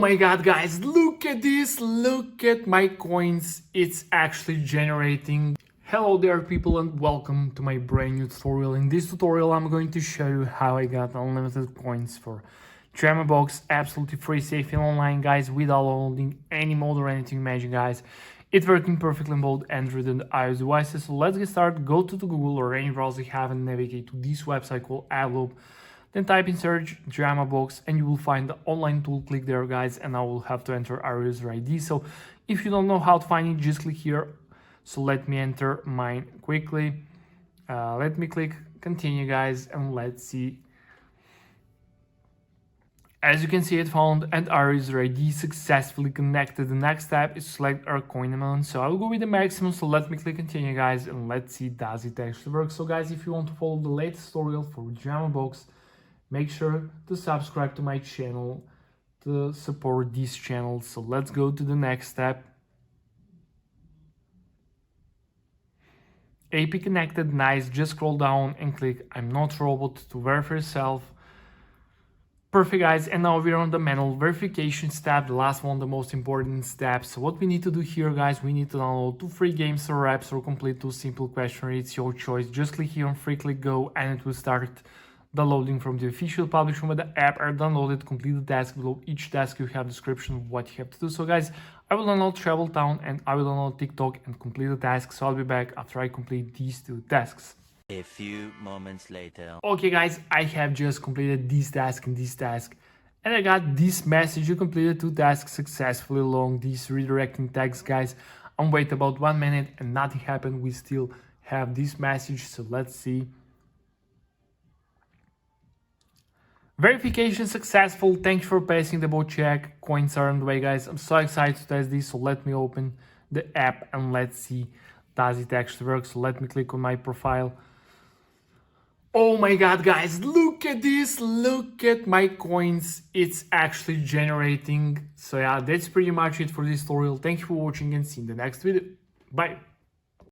Oh my god, guys, look at this, look at my coins. It's actually generating. Hello there people and welcome to my brand new tutorial. In this tutorial I'm going to show you how I got unlimited coins for DramaBox, absolutely free, safe and online, guys, without loading any mod or anything magic, guys. It's working perfectly on both Android and iOS devices. So let's get started. Go to the Google or any browser you have and navigate to this website called AdLoop. Then type in search DramaBox and you will find the online tool. Click there, guys, and I will have to enter our user ID. So if you don't know how to find it, just click here. So let me enter mine quickly. Let me click continue, guys, and let's see. As you can see, it found and our user ID successfully connected. The next step is select our coin amount. So I'll go with the maximum. So let me click continue, guys, and let's see does it actually work. So guys, if you want to follow the latest tutorial for DramaBox, make sure to subscribe to my channel to support this channel. So let's go to the next step. AP connected, nice. Just scroll down and click I'm not robot to verify yourself. Perfect, guys, and now we're on the manual verification step, the last one, the most important step. So what we need to do here, guys, we need to download 2 free games or apps or complete 2 simple questionnaires. It's your choice. Just click here on free, click go, and it will start downloading from the official publisher. When the app are downloaded, complete the task. Below each task you have description of what you have to do. So guys, I will download Travel Town and I will download TikTok and complete the task. So I'll be back after I complete these 2 tasks. A few moments later. Okay guys, I have just completed this task and this task, and I got this message: you completed 2 tasks successfully along these redirecting tags, guys. I'm waiting about 1 minute and nothing happened. We still have this message, so let's see. Verification successful. Thanks for passing the bot check. Coins are on the way, guys. I'm so excited to test this, so let me open the app and let's see does it actually work. So let me click on my profile. Oh my god, guys, look at this, look at my coins. It's actually generating. So yeah, that's pretty much it for this tutorial. Thank you for watching and see you in the next video. Bye.